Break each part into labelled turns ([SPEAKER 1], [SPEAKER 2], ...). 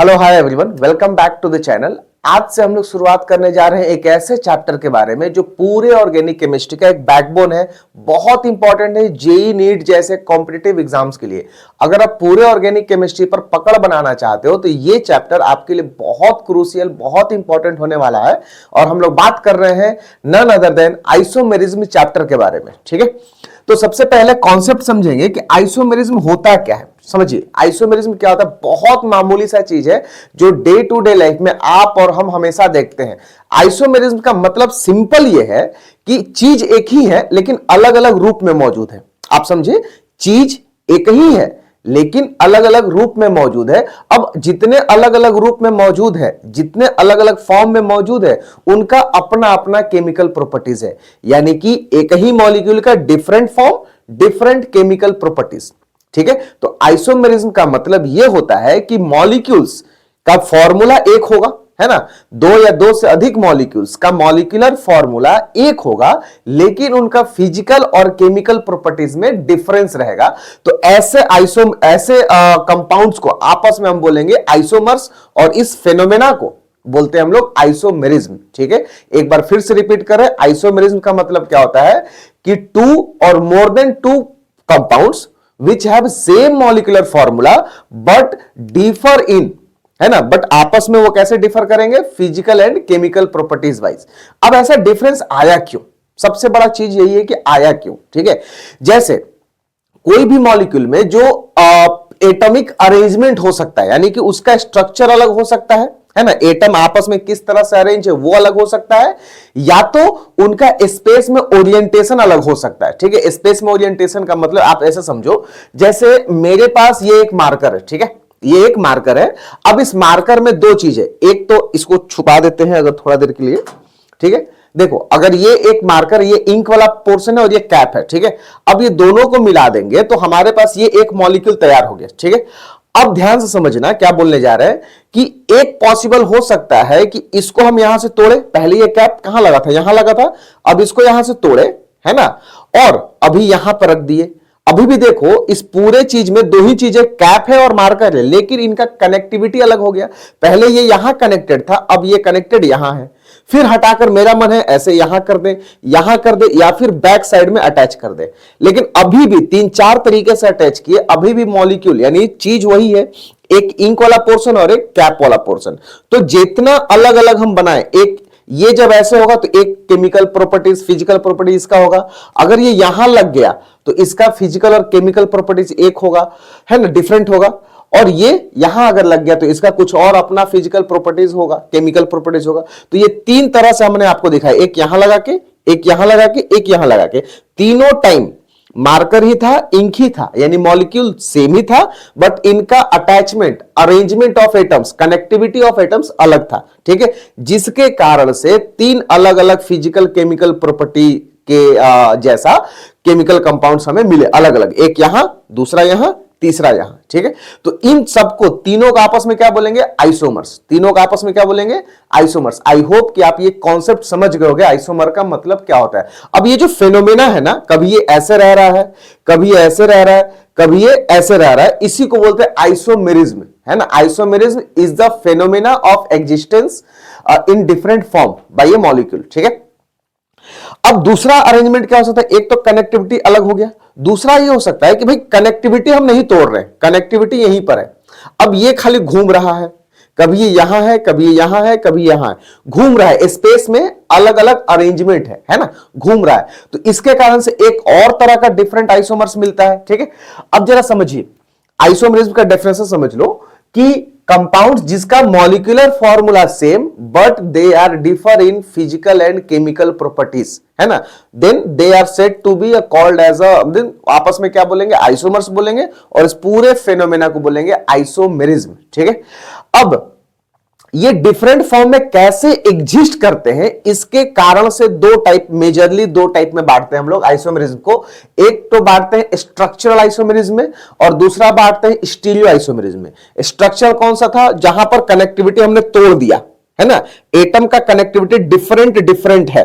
[SPEAKER 1] Hello hi everyone, welcome back to the channel. आज से हम लोग शुरुआत करने जा रहे हैं एक ऐसे चैप्टर के बारे में जो पूरे ऑर्गेनिक केमिस्ट्री का एक बैकबोन है। बहुत इंपॉर्टेंट है जेईई नीट जैसे कॉम्पिटिटिव एग्जाम्स के लिए। अगर आप पूरे ऑर्गेनिक केमिस्ट्री पर पकड़ बनाना चाहते हो तो ये चैप्टर आपके लिए बहुत क्रूशियल, बहुत इंपॉर्टेंट होने वाला है। और हम लोग बात कर रहे हैं none other than isomerism chapter के बारे में। ठीक है, तो सबसे पहले कॉन्सेप्ट समझेंगे कि आइसोमेरिज्म होता क्या है। समझिए आइसोमेरिज्म क्या होता है। बहुत मामूली सा चीज है जो डे टू डे लाइफ में आप और हम हमेशा देखते हैं। आइसोमेरिज्म का मतलब सिंपल ये है कि चीज एक ही है लेकिन अलग अलग रूप में मौजूद है। आप समझिए, चीज एक ही है लेकिन अलग अलग रूप में मौजूद है। अब जितने अलग अलग रूप में मौजूद है, जितने अलग अलग फॉर्म में मौजूद है, उनका अपना अपना केमिकल प्रॉपर्टीज है। यानी कि एक ही मॉलिक्यूल का different form, different chemical properties. ठीक है, तो आइसोमेरिज्म का मतलब यह होता है कि मॉलिक्यूल्स का फॉर्मूला एक होगा, है ना। दो या दो से अधिक मॉलिक्यूल्स का मॉलिक्यूलर फॉर्मूला एक होगा लेकिन उनका फिजिकल और केमिकल प्रॉपर्टीज में डिफरेंस रहेगा। तो ऐसे कंपाउंड्स को आपस में हम बोलेंगे आइसोमर्स और इस फेनोमेना को बोलते हैं हम लोग आइसोमेरिज्म। ठीक है, एक बार फिर से रिपीट करें, आइसोमेरिज्म का मतलब क्या होता है कि टू और more than two compounds which have same molecular formula but differ in, है ना, बट आपस में वो कैसे डिफर करेंगे, physical and chemical properties wise. अब ऐसा डिफरेंस आया क्यों, सबसे बड़ा चीज यही है कि आया क्यों। ठीक है, जैसे कोई भी मॉलिक्यूल में जो एटॉमिक अरेंजमेंट हो सकता है, यानी कि उसका स्ट्रक्चर अलग हो सकता है ना, एटम आपस में किस तरह से अरेंज है वो अलग हो सकता है, या तो उनका स्पेस में ओरिएंटेशन अलग हो सकता है। ठीक है, स्पेस में ओरिएंटेशन का मतलब आप ऐसे समझो, जैसे मेरे पास ये एक मार्कर है। ठीक है, ये एक मार्कर है। अब इस मार्कर में दो चीजें, एक तो इसको छुपा देते हैं अगर थोड़ा देर के लिए। ठीक है, देखो अगर ये एक मार्कर, ये इंक वाला पोर्शन है और ये कैप है। ठीक है, अब ये दोनों को मिला देंगे तो हमारे पास ये एक मॉलिक्यूल तैयार हो गया। ठीक है, अब ध्यान से समझना क्या बोलने जा रहे हैं कि एक पॉसिबल हो सकता है कि इसको हम यहां से तोड़े। पहले ये कैप कहां लगा था, यहां लगा था, अब इसको यहां से तोड़े, है ना, और अभी यहां पर रख दिए। अभी भी देखो इस पूरे चीज में दो ही चीजें, कैप है और मार्कर है, लेकिन इनका कनेक्टिविटी अलग हो गया। पहले ये यहां कनेक्टेड था, अब ये कनेक्टेड यहां है। फिर हटाकर मेरा मन है ऐसे यहां कर दे, यहां कर दे, या फिर बैक साइड में अटैच कर दे। लेकिन अभी भी तीन चार तरीके से अटैच किए, अभी भी मॉलिक्यूल यानी चीज वही है, एक इंक वाला पोर्शन और एक कैप वाला पोर्शन। तो जितना अलग अलग हम बनाए, एक ये जब ऐसे होगा तो एक केमिकल प्रॉपर्टीज, फिजिकल प्रॉपर्टीज इसका होगा। अगर ये यहां लग गया तो इसका फिजिकल और केमिकल प्रॉपर्टीज एक होगा, है ना, डिफरेंट होगा। और ये यहां अगर लग गया तो इसका कुछ और अपना फिजिकल प्रॉपर्टीज होगा, केमिकल प्रॉपर्टीज होगा। तो ये तीन तरह से हमने आपको दिखाया, एक यहां लगा के, एक यहां लगा के, एक यहां लगा के। तीनों टाइम मार्कर ही था, इंक ही था, यानी मॉलिक्यूल सेम ही था, बट इनका attachment, arrangement of atoms, connectivity of atoms अलग था। ठीक है, जिसके कारण से तीन अलग अलग फिजिकल केमिकल प्रॉपर्टी के जैसा केमिकल कंपाउंड्स हमें मिले, अलग अलग, एक यहां, दूसरा यहां, तीसरा यहां। ठीक है, तो इन सबको, तीनों का आपस में क्या बोलेंगे, आइसोमर्स। तीनों का आपस में क्या बोलेंगे, आइसोमर्स। आई होप कि आप ये कॉन्सेप्ट समझ गए होंगे आइसोमर का मतलब क्या होता है। अब ये जो फेनोमेना है ना, कभी ये ऐसे रह रहा है, कभी ऐसे रह रहा है, कभी ये ऐसे रह रहा है, इसी को बोलते हैं आइसोमेरिज्म, है ना। Isomerism is the phenomena of existence in different form by A molecule. ठीक है, अब दूसरा अरेंजमेंट क्या हो सकता है, एक तो कनेक्टिविटी अलग हो गया, दूसरा ये हो सकता है कि भाई कनेक्टिविटी हम नहीं तोड़ रहे, कनेक्टिविटी यहीं पर है। अब ये खाली घूम रहा है, कभी ये यहां है, कभी ये यहां है, कभी यहां है, घूम रहा है, स्पेस में अलग अलग अरेंजमेंट है ना, घूम रहा है। तो इसके कारण से एक और तरह का डिफरेंट आइसोमर्स मिलता है। ठीक है, अब जरा समझिए, आइसोमरिज्म का डेफिनेशन समझ लो कि कंपाउंड्स जिसका molecular formula same but they are differ in physical and chemical properties, है ना, then they are said to be called as a, आपस में क्या बोलेंगे, आइसोमर्स बोलेंगे, और इस पूरे फेनोमेना को बोलेंगे आइसोमेरिज्म। ठीक है, अब ये डिफरेंट फॉर्म में कैसे एग्जिस्ट करते हैं, इसके कारण से दो टाइप, मेजरली दो टाइप में बांटते हैं हम लोग आइसोमेरिज्म को। एक तो बांटते हैं स्ट्रक्चरल आइसोमेरिज्म में, और दूसरा बांटते हैं स्टीरियो आइसोमेरिज्म में। स्ट्रक्चरल कौन सा था, जहां पर कनेक्टिविटी हमने तोड़ दिया, है ना, एटम का कनेक्टिविटी डिफरेंट है।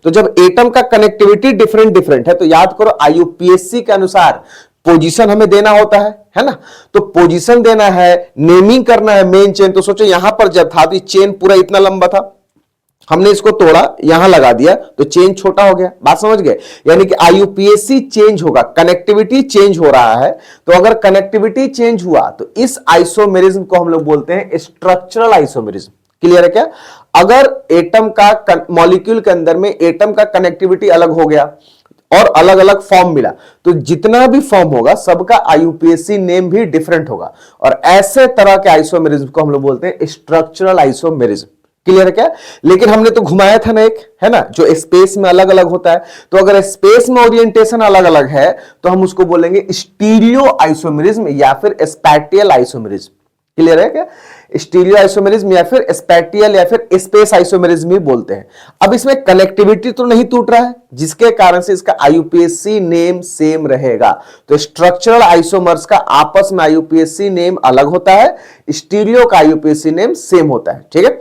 [SPEAKER 1] तो जब एटम का कनेक्टिविटी डिफरेंट है तो याद करो आईयूपीएससी के अनुसार पोजीशन हमें देना होता है ना। तो पोजीशन देना है, नेमिंग करना है मेन चेन। तो सोचो यहां पर जब था तो चेन पूरा इतना लंबा था, हमने इसको तोड़ा, यहां लगा दिया तो चेन छोटा हो गया। बात समझ गए? यानी कि आईयूपीएसी चेंज होगा, कनेक्टिविटी चेंज हो रहा है। तो अगर कनेक्टिविटी चेंज हुआ तो इस आइसोमेरिज्म को हम लोग बोलते हैं स्ट्रक्चरल आइसोमेरिज्म। क्लियर है क्या? अगर एटम का मॉलिक्यूल के अंदर में एटम का कनेक्टिविटी अलग हो गया और अलग अलग फॉर्म मिला, तो जितना भी फॉर्म होगा सबका आईयूपीएसी नेम भी डिफरेंट होगा। और ऐसे तरह के आइसोमेरिज्म को हम लोग बोलते हैं स्ट्रक्चरल आइसोमेरिज्म। क्लियर है क्या? लेकिन हमने तो घुमाया था ना एक, है ना, जो स्पेस में अलग अलग होता है। तो अगर स्पेस में ओरिएंटेशन अलग अलग है तो हम उसको बोलेंगे स्टीरियो आइसोमेरिज्म या फिर स्पैटियल आइसोमेरिज्म। क्लियर है क्या? स्टीरियो आइसोमेरिज्म या फिर स्पैटियल या फिर स्पेस आइसोमेरिज्म भी बोलते हैं। अब इसमें कनेक्टिविटी तो नहीं टूट रहा है, जिसके कारण से इसका आईयूपीएसी नेम सेम रहेगा। तो स्ट्रक्चरल आइसोमर्स का आपस में आईयूपीएसी नेम अलग होता है, स्टीरियो का आईयूपीएसी नेम सेम होता है। ठीक है,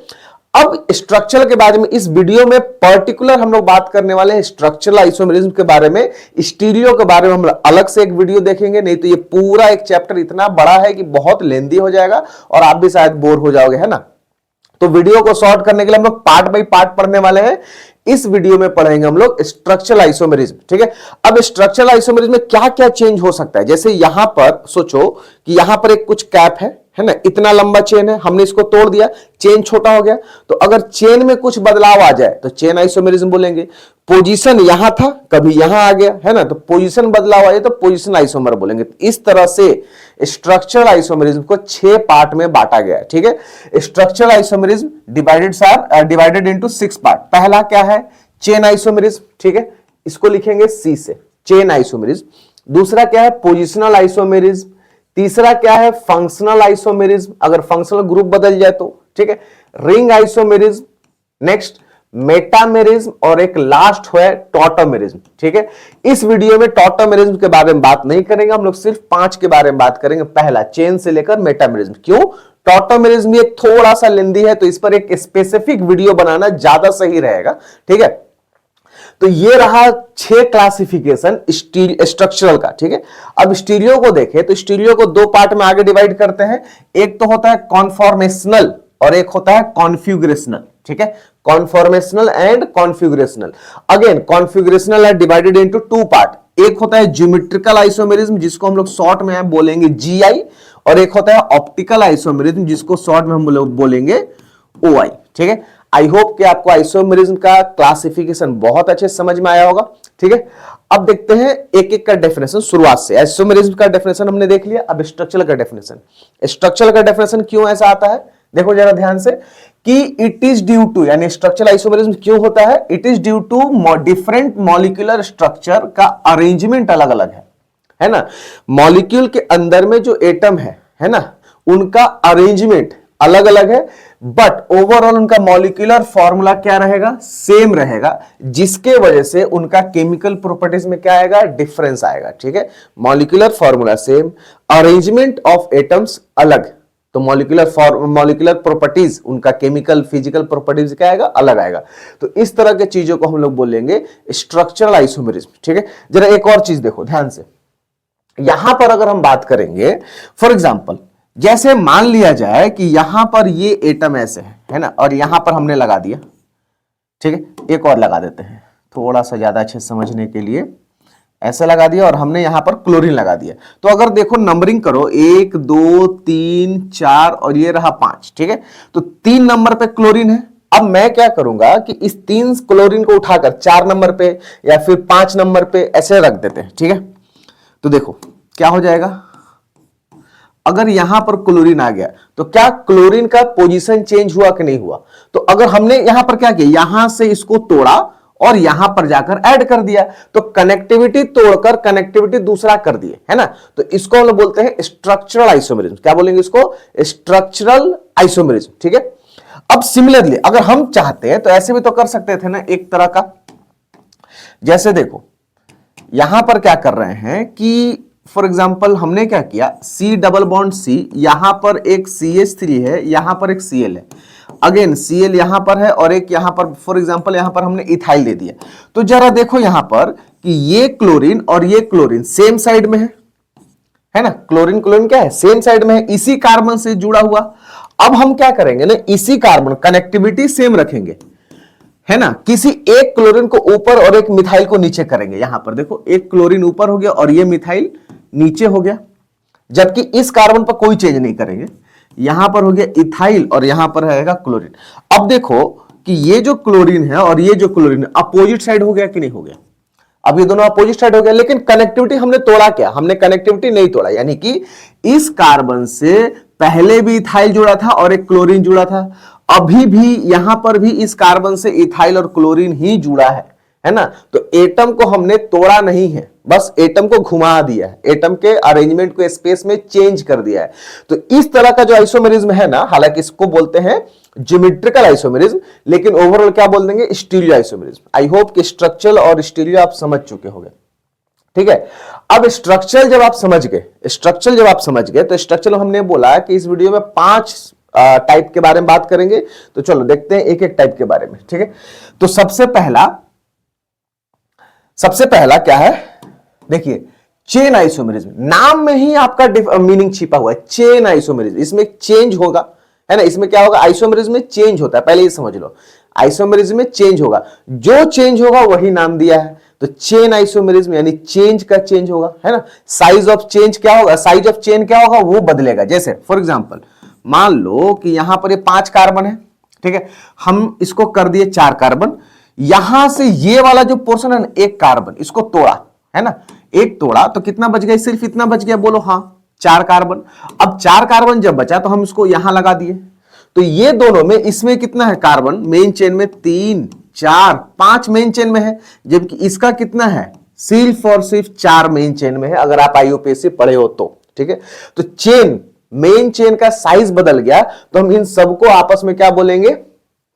[SPEAKER 1] अब स्ट्रक्चर के बारे में इस वीडियो में पर्टिकुलर हम लोग बात करने वाले हैं स्ट्रक्चरल आइसोमेरिज्म के बारे में। स्टीरियो के बारे में हम अलग से एक वीडियो देखेंगे, नहीं तो ये पूरा एक चैप्टर इतना बड़ा है कि बहुत लेंदी हो जाएगा और आप भी शायद बोर हो जाओगे, है ना। तो वीडियो को शॉर्ट करने के लिए हम लोग पार्ट बाय पार्ट पढ़ने वाले हैं। इस वीडियो में पढ़ेंगे हम लोग स्ट्रक्चरल आइसोमेरिज्म। ठीक है, अब स्ट्रक्चरल आइसोमेरिज्म में क्या क्या चेंज हो सकता है। जैसे यहां पर सोचो कि यहां पर एक कुछ कैप है ना, इतना लंबा चेन है, हमने इसको तोड़ दिया, चेन छोटा हो गया। तो अगर चेन में कुछ बदलाव आ जाए तो चेन आइसोमेरिज्म बोलेंगे। पोजीशन यहां था, कभी यहां आ गया, है ना, तो पोजीशन बदलाव आ जाए तो पोजीशन आइसोमर बोलेंगे। इस तरह से स्ट्रक्चरल आइसोमेरिज्म को 6 पार्ट में बांटा गया है। ठीक है, structural isomerism divided into 6 part. पहला क्या है? Chain isomerism. ठीक है, इसको लिखेंगे C से, चेन आइसोमेरिज्म। दूसरा क्या है? Positional isomerism. तीसरा क्या है? फंक्शनल आइसोमेरिज्म, अगर फंक्शनल ग्रुप बदल जाए तो। ठीक है, रिंग आइसोमेरिज्म, नेक्स्ट मेटामेरिज्म और एक लास्ट है टॉटोमेरिज्म। ठीक है, इस वीडियो में टॉटोमेरिज्म के बारे में बात नहीं करेंगे हम लोग, सिर्फ 5 के बारे में बात करेंगे। पहला चेन से लेकर मेटामेरिज्म। क्यों? टॉटोमेरिज्म एक थोड़ा सा लेंदी है, तो इस पर एक स्पेसिफिक वीडियो बनाना ज्यादा सही रहेगा। ठीक है, तो ये रहा 6 क्लासिफिकेशन स्ट्रक्चरल का। ठीक है, अब स्टीरियो को देखें तो स्टीरियो को 2 पार्ट में आगे डिवाइड करते हैं। एक तो होता है कॉन्फॉर्मेशनल और एक होता है कॉन्फिगरेशनल। ठीक है, conformational and configurational. Again configurational है डिवाइडेड इनटू 2 पार्ट। एक होता है ज्योमेट्रिकल आइसोमेरिज्म, जिसको हम लोग शॉर्ट में बोलेंगे GI, और एक होता है ऑप्टिकल आइसोमेरिज्म, जिसको शॉर्ट में हम बोलेंगे OI। ठीक है, आई होप कि आपको आइसोमेरिज्म का क्लासिफिकेशन बहुत अच्छे समझ में आया होगा। ठीक है, अब देखते हैं एक एक का डेफिनेशन शुरुआत से। आइसोमेरिज्म का डेफिनेशन हमने देख लिया, अब स्ट्रक्चरल का डेफिनेशन। स्ट्रक्चरल का डेफिनेशन क्यों ऐसा आता है, देखो जरा ध्यान से, कि इट इज ड्यू टू, यानी स्ट्रक्चरल आइसोमेरिज्म क्यों होता है? It is due to different molecular structure का अरेंजमेंट अलग अलग है ना। मॉलिक्यूल के अंदर में जो एटम है ना, उनका अरेंजमेंट अलग अलग है, बट ओवरऑल उनका मॉलिक्यूलर फॉर्मूला क्या रहेगा? सेम रहेगा, जिसके वजह से उनका केमिकल प्रॉपर्टीज में क्या आएगा? डिफरेंस आएगा। ठीक है, molecular formula same, arrangement of atoms अलग, तो मॉलिक्यूलर प्रॉपर्टीज, उनका केमिकल फिजिकल प्रॉपर्टीज क्या आएगा? अलग आएगा। तो इस तरह के चीजों को हम लोग बोलेंगे स्ट्रक्चरल आइसोमेरिज्म। ठीक है, जरा एक और चीज देखो ध्यान से, यहां पर अगर हम बात करेंगे, फॉर एग्जाम्पल जैसे मान लिया जाए कि यहां पर ये एटम ऐसे है ना, और यहां पर हमने लगा दिया। ठीक है, एक और लगा देते हैं थोड़ा सा ज्यादा अच्छे समझने के लिए, ऐसे लगा दिया और हमने यहां पर क्लोरीन लगा दिया। तो अगर देखो नंबरिंग करो 1 2 3 4 और ये रहा 5। ठीक है, तो 3 नंबर पे क्लोरीन है। अब मैं क्या करूंगा कि इस 3 क्लोरीन को उठाकर 4 नंबर पे या फिर 5 नंबर पे ऐसे रख देते हैं। ठीक है, तो देखो क्या हो जाएगा, अगर यहां पर क्लोरीन आ गया तो क्या क्लोरीन का पोजीशन चेंज हुआ कि नहीं हुआ? तो अगर हमने यहां पर क्या किया, यहां से इसको तोड़ा और यहां पर जाकर ऐड कर दिया, तो कनेक्टिविटी तोड़कर कनेक्टिविटी दूसरा कर दिए, है ना। तो इसको हम लोग बोलते हैं स्ट्रक्चरल आइसोमेरिज्म। क्या बोलेंगे इसको? Structural isomerism. ठीक है, अब सिमिलरली अगर हम चाहते हैं तो ऐसे भी तो कर सकते थे ना, एक तरह का, जैसे देखो यहां पर क्या कर रहे हैं कि फॉर एग्जाम्पल हमने क्या किया, C डबल बॉन्ड C, यहां पर एक CH3 है, यहां पर एक Cl है, अगेन Cl यहां पर है और एक यहां पर, फॉर एग्जाम्पल यहां पर हमने इथाइल दे दिया। तो जरा देखो यहां पर कि ये क्लोरीन और ये क्लोरीन सेम साइड में है, है ना, क्लोरीन क्लोरीन क्या है, सेम साइड में है, इसी कार्बन से जुड़ा हुआ। अब हम क्या करेंगे ना, इसी कार्बन कनेक्टिविटी सेम रखेंगे, है ना, किसी एक क्लोरीन को ऊपर और एक मिथाइल को नीचे करेंगे। यहां पर देखो एक क्लोरीन ऊपर हो गया और ये मिथाइल नीचे हो गया, जबकि इस कार्बन पर कोई चेंज नहीं करेंगे। यहां पर हो गया इथाइल और यहां पर रहेगा क्लोरीन। अब देखो कि ये जो क्लोरीन है और ये जो क्लोरीन है अपोजिट साइड हो गया कि नहीं हो गया, अब ये दोनों अपोजिट साइड हो गया, लेकिन कनेक्टिविटी हमने तोड़ा क्या, हमने कनेक्टिविटी नहीं तोड़ा, यानी कि इस कार्बन से पहले भी इथाइल जुड़ा था और एक क्लोरीन जुड़ा था, अभी भी यहां पर भी इस कार्बन से इथाइल और क्लोरीन ही जुड़ा है ना। तो एटम को हमने तोड़ा नहीं है, बस एटम को घुमा दिया है, एटम के अरेंजमेंट को स्पेस में चेंज कर दिया है। तो इस तरह का जो आइसोमेरिज्म है ना, हालांकि इसको बोलते हैं ज्योमेट्रिकल आइसोमेरिज्म, लेकिन ओवरऑल क्या बोल देंगे, स्टीरियो आइसोमेरिज्म। आई होप कि स्ट्रक्चरल और स्टीरियो आप समझ चुके होंगे, ठीक है। अब स्ट्रक्चरल जब आप समझ गए, तो स्ट्रक्चरल हमने बोला कि इस वीडियो में 5 टाइप के बारे में बात करेंगे। तो चलो देखते हैं एक एक टाइप के बारे में, ठीक है। तो सबसे पहला क्या है, देखिए चेन आइसोमेरिज्म, नाम में ही आपका मीनिंग छिपा हुआ है, चेन आइसोमेरिज्म। इसमें चेंज होगा, है ना, इसमें क्या होगा, आइसोमेरिज्म में चेंज होता है, पहले ये समझ लो, आइसोमेरिज्म में चेंज होगा, जो चेंज होगा वही नाम दिया है। तो चेन आइसोमेरिज्म यानी चेंज का चेंज होगा, है ना। साइज ऑफ चेंज क्या होगा, साइज ऑफ चेन क्या होगा, वो बदलेगा। जैसे फॉर एग्जांपल मान लो कि यहां पर ये 5 कार्बन है, ठीक है, हम इसको कर दिए 4 कार्बन, यहां से ये वाला जो पोर्शन है ना, एक कार्बन, इसको तोड़ा, है ना, एक तोड़ा तो कितना बच गया, सिर्फ इतना बच गया, बोलो हाँ 4 कार्बन। अब 4 कार्बन जब बचा तो हम इसको यहां लगा दिए, तो ये दोनों में इसमें कितना है कार्बन, मेन चेन में 3 4 5 मेन चेन में है, जबकि इसका कितना है, सिर्फ और सिर्फ 4 मेन चेन में है, अगर आप आईयूपीएससी पढ़े हो तो, ठीक है। तो चेन, मेन चेन का साइज बदल गया, तो हम इन सबको आपस में क्या बोलेंगे,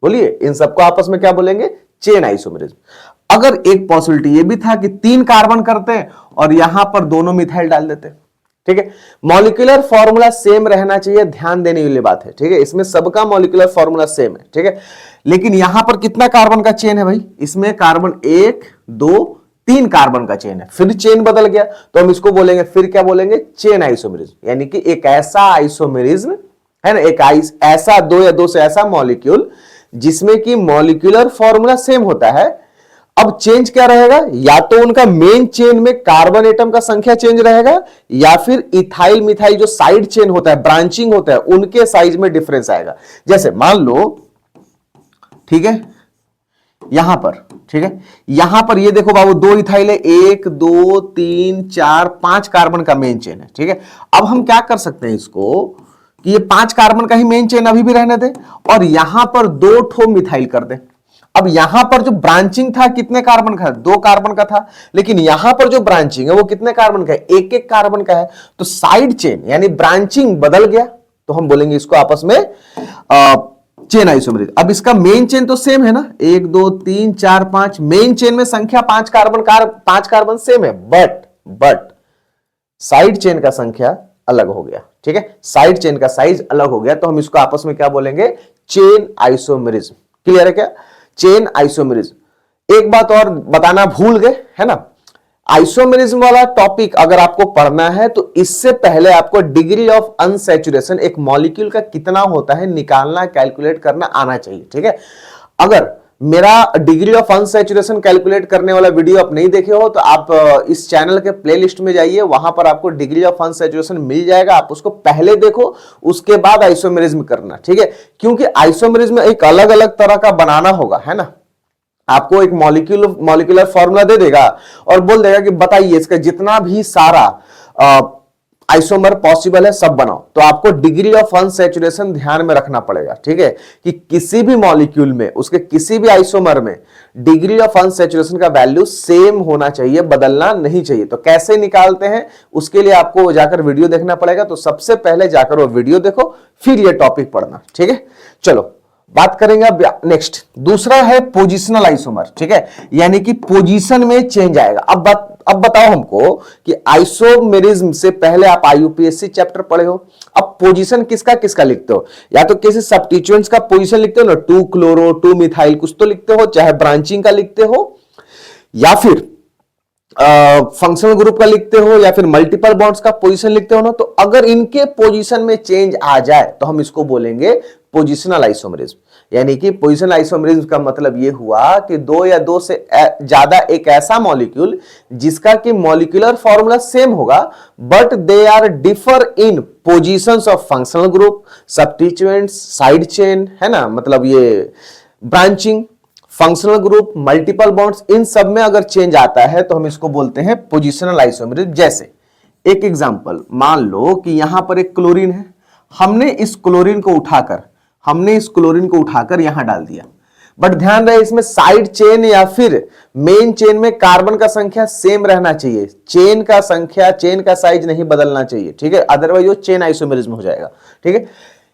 [SPEAKER 1] बोलिए, इन सबको आपस में क्या बोलेंगे, चेन आइसोमेरिज्म। अगर एक पॉसिबिलिटी ये भी था कि 3 कार्बन करते हैं और यहां पर दोनों मिथाइल डाल देते, ठीक है। मॉलिक्यूलर फॉर्मूला सेम रहना चाहिए, ध्यान देने वाली बात है, ठीक है, इसमें सबका मॉलिक्यूलर फॉर्मूला सेम है, ठीक है। लेकिन यहां पर कितना कार्बन का चेन है भाई, इसमें कार्बन 1 2 3 कार्बन का चेन है, फिर चेन बदल गया, तो हम इसको बोलेंगे, फिर क्या बोलेंगे, चेन आइसोमेरिज्म। यानी कि एक ऐसा आइसोमेरिज्म है ना, एक ऐसा 2 या 2 से ऐसा मॉलिक्यूल जिसमें कि मॉलिक्यूलर फॉर्मूला सेम होता है। अब चेंज क्या रहेगा, या तो उनका मेन चेन में कार्बन एटम का संख्या चेंज रहेगा, या फिर इथाइल मिथाइल जो साइड चेन होता है, ब्रांचिंग होता है, उनके साइज में डिफरेंस आएगा। जैसे मान लो, ठीक है, यहां पर, ठीक है, यहां पर ये देखो बाबू 2 इथाइल है, 1 2 3 4 5 कार्बन का मेन चेन है, ठीक है। अब हम क्या कर सकते हैं इसको, कि ये 5 कार्बन का ही मेन चेन अभी भी रहने दे और यहां पर 2 ठो मिथाइल कर दे। अब यहां पर जो ब्रांचिंग था कितने कार्बन का, 2 कार्बन का था, लेकिन यहां पर जो ब्रांचिंग है वो कितने कार्बन का है, 1 कार्बन का है। तो साइड चेन यानी ब्रांचिंग बदल गया, तो हम बोलेंगे इसको आपस में चेन आइसोमेरिज्म। अब इसका मेन चेन तो सेम है ना, 1 2 3 4 5, मेन चेन में संख्या 5 कार्बन सेम है, बट साइड चेन का संख्या अलग हो गया, ठीक है, साइड चेन का साइज अलग हो गया, तो हम इसको आपस में क्या बोलेंगे, चेन आइसोमेरिज्म। क्लियर है क्या, चेन आइसोमेरिज्म। एक बात और बताना भूल गए, है ना, आइसोमेरिज्म वाला टॉपिक अगर आपको पढ़ना है तो इससे पहले आपको डिग्री ऑफ अनसैचुरेशन, एक मॉलिक्यूल का कितना होता है निकालना, कैलकुलेट करना आना चाहिए, ठीक है। अगर मेरा डिग्री ऑफ अनसैचुरेशन कैलकुलेट करने वाला वीडियो आप नहीं देखे हो तो आप इस चैनल के प्लेलिस्ट में जाइए, वहां पर आपको डिग्री ऑफ अनसैचुरेशन मिल जाएगा, आप उसको पहले देखो, उसके बाद आइसोमेरिज्म करना, ठीक है। क्योंकि आइसोमेरिज्म एक अलग अलग तरह का बनाना होगा, है ना, आपको एक मॉलिक्यूलर फॉर्मूला दे देगा और बोल देगा कि बताइए इसका जितना भी सारा आइसोमर पॉसिबल है सब बनाओ। तो आपको डिग्री ऑफ अनसैचुरेशन ध्यान में रखना पड़ेगा, ठीक है, कि किसी भी मॉलिक्यूल में, उसके किसी भी आइसोमर में डिग्री ऑफ अनसैचुरेशन का वैल्यू सेम होना चाहिए, बदलना नहीं चाहिए। तो कैसे निकालते हैं उसके लिए आपको जाकर वीडियो देखना पड़ेगा। तो सबसे पहले जाकर वो वीडियो देखो, फिर ये टॉपिक पढ़ना, ठीक है। चलो बात करेंगे अब नेक्स्ट, दूसरा है पोजिशनल आइसोमर, ठीक है, यानी कि पोजीशन में चेंज आएगा। अब बताओ हमको कि आइसोमेरिज्म से पहले आप आईयूपीएससी चैप्टर पढ़े हो, अब पोजीशन किसका किसका लिखते हो, या तो किसी सब्स्टिट्यूएंट्स का पोजीशन लिखते हो ना, 2 क्लोरो 2 मिथाइल कुछ तो लिखते हो, चाहे ब्रांचिंग का लिखते हो, या फिर फंक्शनल ग्रुप का लिखते हो या फिर मल्टीपल बॉन्ड्स का पोजीशन लिखते हो ना, तो अगर इनके पोजीशन में चेंज आ जाए तो हम इसको बोलेंगे पोजिशनल आइसोमेरिज्म। यानी कि पोजिशनल आइसोमेरिज्म का मतलब यह हुआ कि दो या दो से ज्यादा एक ऐसा मॉलिक्यूल जिसका कि मॉलिक्यूलर फॉर्मूला सेम होगा but they are differ in positions of functional group, substituents, side chain, है ना, मतलब ये branching, functional group, multiple bonds, इन सब में अगर चेंज आता है तो हम इसको बोलते हैं पोजिशनल आइसोमेरिज्म। जैसे एक एग्जांपल, मान लो कि यहां पर एक क्लोरीन है, हमने इस क्लोरीन को उठाकर यहां डाल दिया, बट ध्यान रहे इसमें साइड चेन या फिर मेन चेन में कार्बन का संख्या सेम रहना चाहिए, चेन का साइज नहीं बदलना चाहिए, ठीक है, अदरवाइज वो चेन आइसोमेरिज्म हो जाएगा। ठीक है,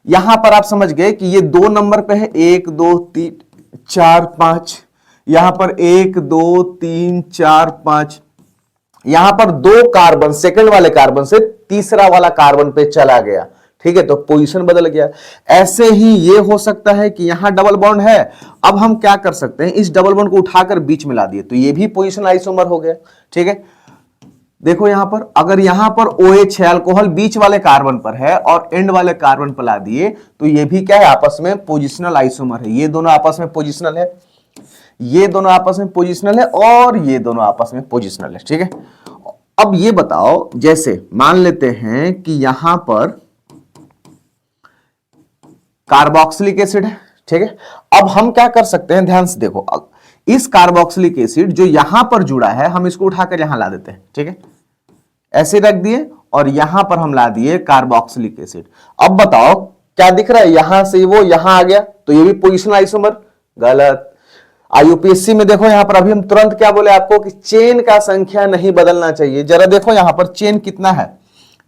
[SPEAKER 1] यहां पर आप समझ गए कि ये 2 नंबर पे है, 1 2 3 4 5, यहां पर 1 2 3 4 5, यहां पर 2 कार्बन सेकंड वाले कार्बन से तीसरा वाला कार्बन पे चला गया, ठीक है, तो पोजीशन बदल गया। ऐसे ही ये हो सकता है कि यहां डबल बॉन्ड है, अब हम क्या कर सकते हैं, इस डबल बॉन्ड को उठाकर बीच में ला दिए तो ये भी पोजीशन आइसोमर हो गया। ठीक है, देखो यहां पर अगर यहां पर OH है, अल्कोहल बीच वाले कार्बन पर है और एंड वाले कार्बन पर ला दिए तो ये भी क्या है, आपस में पोजिशनल आइसोमर है। ये दोनों आपस में पोजिशनल है, ये दोनों आपस में पोजिशनल है और ये दोनों आपस में पोजिशनल है। ठीक है, अब ये बताओ, जैसे मान लेते हैं कि यहां पर कार्बोक्सिलिक एसिड है, ठीक है, अब हम क्या कर सकते हैं, ध्यान से देखो, इस कार्बोक्सिलिक एसिड जो यहां पर जुड़ा है हम इसको उठाकर यहां ला देते हैं। ठीक है, ऐसे रख दिए और यहां पर हम ला दिए कार्बोक्सिलिक एसिड। अब बताओ क्या दिख रहा है, यहां से वो यहां आ गया तो ये भी पोजिशनल आइसोमर। गलत। IUPAC में देखो यहां पर अभी हम तुरंत क्या बोले आपको कि चेन का संख्या नहीं बदलना चाहिए। जरा देखो यहां पर चेन कितना है,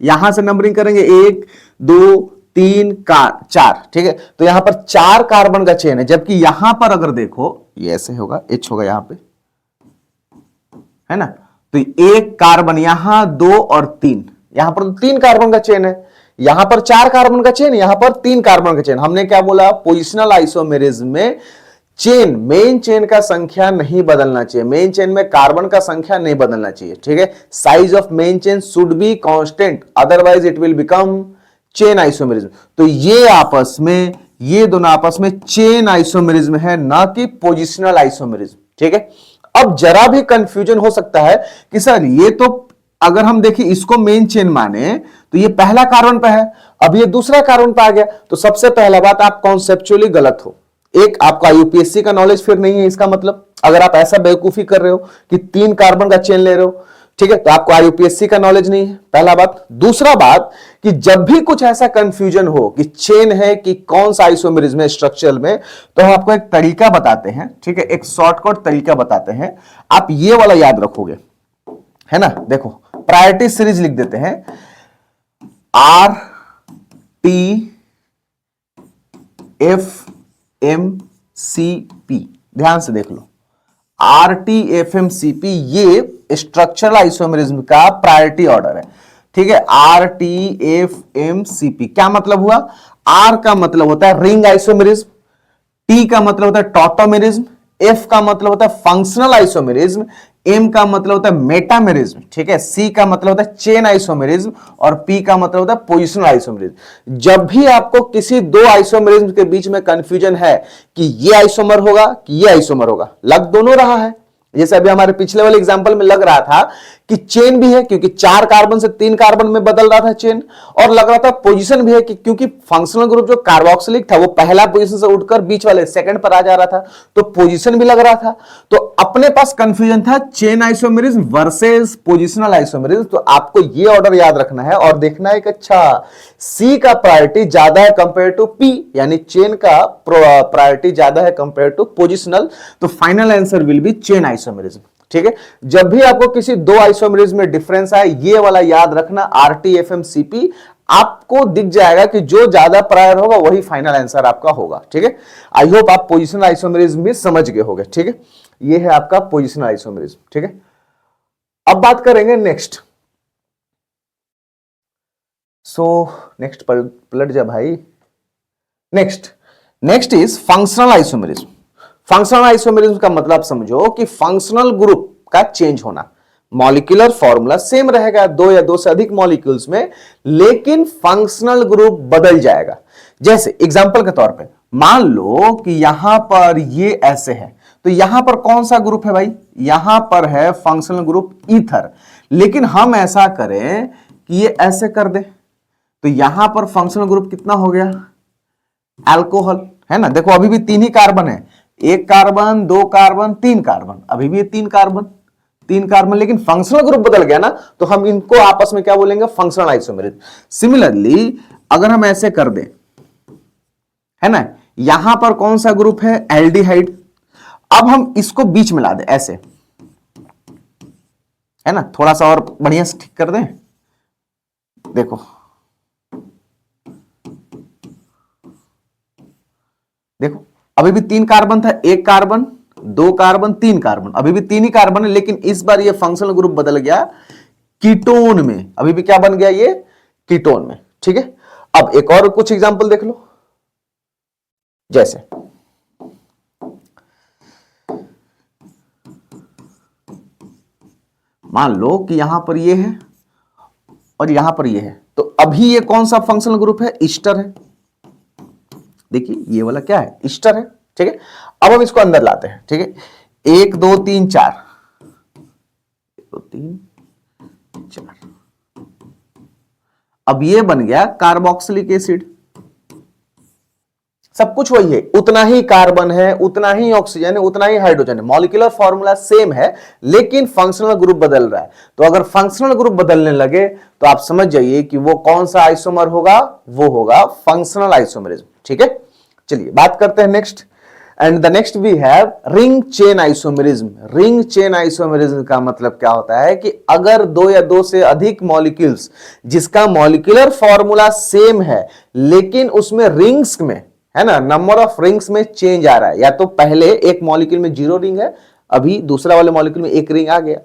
[SPEAKER 1] यहां से नंबरिंग करेंगे 1 2 3 4, ठीक है, तो यहां पर 4 कार्बन का चेन है, जबकि यहां पर अगर देखो ये ऐसे होगा, H होगा यहां पे, है ना, तो 1 कार्बन यहां 2 और 3, यहां पर 3 कार्बन का चेन है, यहां पर 4 कार्बन का चेन, यहां पर 3 कार्बन का चेन। हमने क्या बोला, पोजिशनल आइसोमेरिज्म में चेन, मेन चेन का संख्या नहीं बदलना चाहिए, मेन चेन में कार्बन का संख्या नहीं बदलना चाहिए। ठीक है, size of main chain should be constant, otherwise it will become chain isomerism. तो ये दोनों आपस में चेन आइसोमेरिज्म है, ना कि पोजिशनल आइसोमेरिज्म। ठीक है, अब जरा भी कंफ्यूजन हो सकता है कि सर ये तो अगर हम देखिए इसको मेन चेन माने तो ये पहला कार्बन पे है, अब ये दूसरा कार्बन पे आ गया, तो सबसे पहला बात आप कॉन्सेप्चुअली गलत हो। एक आपका IUPAC का नॉलेज फिर नहीं है, इसका मतलब अगर आप ऐसा बेवकूफी कर रहे हो कि 3 कार्बन का चेन ले रहे हो, ठीक है, तो आपको IUPAC का नॉलेज नहीं है, पहला बात। दूसरा बात कि जब भी कुछ ऐसा कंफ्यूजन हो कि चेन है कि कौन सा आइसोमेरिज्म है स्ट्रक्चरल में, तो हम आपको एक तरीका बताते हैं, ठीक है, एक शॉर्टकट तरीका बताते हैं, आप ये वाला याद रखोगे, है ना। देखो प्रायोरिटी सीरीज लिख देते हैं, RTFMCP, ध्यान से देख लो, RTFMCP ये स्ट्रक्चरल आइसोमेरिज्म का प्रायोरिटी ऑर्डर है। ठीक है, RTFMCP क्या मतलब हुआ, R का मतलब होता है रिंग आइसोमेरिज्म, T का मतलब होता है टॉटोमेरिज्म, F का मतलब होता है फंक्शनल आइसोमेरिज्म, M का मतलब होता है मेटामेरिज्म, ठीक है, C का मतलब होता है चेन आइसोमेरिज्म और P का मतलब होता है पोजिशनल आइसोमेरिज्म। जब भी आपको किसी 2 आइसोमेरिज्म के बीच में कंफ्यूजन है कि ये आइसोमर होगा कि ये आइसोमर होगा, लग दोनों रहा है, जैसे अभी हमारे पिछले वाले एग्जांपल में लग रहा था कि चेन भी है क्योंकि 4 कार्बन से 3 कार्बन में बदल रहा था चेन, और लग रहा था पोजीशन भी है कि क्योंकि फंक्शनल ग्रुप जो कार्बोक्सिलिक था वो पहला पोजीशन से उठकर बीच वाले सेकंड पर आ जा रहा था, तो पोजीशन भी लग रहा था। तो अपने पास कंफ्यूजन था chain isomerism versus positional isomerism. तो आपको ये ऑर्डर याद रखना है और देखना है कि अच्छा सी का प्रायोरिटी ज्यादा है कंपेयर टू पी, यानी चेन का प्रायोरिटी ज्यादा है कंपेयर टू पोजिशनल, तो final answer will be chain isomerism. ठीक है, जब भी आपको किसी 2 आइसोमेरिज्म में डिफरेंस आए ये वाला याद रखना, RTFMCP, आपको दिख जाएगा कि जो ज्यादा प्रायर होगा वही फाइनल आंसर आपका होगा। ठीक है, आई होप आप पोजिशनल आइसोमेरिज्म भी समझ गए होंगे। ठीक है, ये है आपका पोजिशनल आइसोमेरिज्म। ठीक है, अब बात करेंगे नेक्स्ट। नेक्स्ट पलट जा भाई, next is functional isomerism. Functional isomerism का मतलब समझो कि फंक्शनल ग्रुप का चेंज होना, मॉलिक्यूलर फॉर्मूला सेम रहेगा, दो या दो से अधिक मॉलिक्यूल्स में, लेकिन फंक्शनल ग्रुप बदल जाएगा। जैसे एग्जांपल के तौर पे मान लो कि यहां पर ये ऐसे है, तो यहां पर कौन सा ग्रुप है भाई, यहां पर है फंक्शनल ग्रुप ईथर, लेकिन हम ऐसा करें कि ये ऐसे कर दे, तो यहां पर फंक्शनल ग्रुप कितना हो गया, अल्कोहल, है ना। देखो अभी भी तीन ही कार्बन है, एक कार्बन, दो कार्बन, तीन कार्बन, अभी भी तीन कार्बन, तीन कार्बन, लेकिन फंक्शनल ग्रुप बदल गया ना, तो हम इनको आपस में क्या बोलेंगे, फंक्शनल आइसोमेरिज्म। सिमिलरली अगर हम ऐसे कर दें, है ना, यहां पर कौन सा ग्रुप है, एल्डिहाइड, अब हम इसको बीच में ला दें ऐसे, है ना, थोड़ा सा और बढ़िया से ठीक कर दें। देखो देखो अभी भी तीन कार्बन था, एक कार्बन, दो कार्बन, तीन कार्बन, अभी भी तीन ही कार्बन है, लेकिन इस बार ये फंक्शनल ग्रुप बदल गया कीटोन में, अभी भी क्या बन गया, ये कीटोन में। ठीक है, अब एक और कुछ एग्जांपल देख लो। जैसे मान लो कि यहां पर ये है और यहां पर ये है, तो अभी ये कौन सा फंक्शनल ग्रुप है, ईस्टर है। देखिए ये वाला क्या है, ईस्टर है। ठीक है, अब हम इसको अंदर लाते हैं। ठीक है, एक दो तीन चार, एक दो तीन चार, अब ये बन गया कार्बोक्सिलिक एसिड। सब कुछ वही है, उतना ही कार्बन है, उतना ही ऑक्सीजन है, उतना ही हाइड्रोजन है, मॉलिक्यूलर फॉर्मूला सेम है, लेकिन फंक्शनल ग्रुप बदल रहा है। तो अगर फंक्शनल ग्रुप बदलने लगे तो आप समझ जाइए कि वो कौन सा आइसोमर होगा, वो होगा फंक्शनल आइसोमरिज्म। ठीक है, चलिए बात करते हैं next. And the next we have ring chain isomerism. Ring chain isomerism का मतलब क्या होता है कि अगर दो या दो से अधिक मॉलिक्यूल्स जिसका मॉलिक्यूलर फॉर्मूला सेम है, लेकिन उसमें रिंग्स में, है ना, नंबर ऑफ रिंग्स में चेंज आ रहा है, या तो पहले एक मॉलिक्यूल में 0 रिंग है, अभी दूसरा वाले मॉलिक्यूल में 1 रिंग आ गया,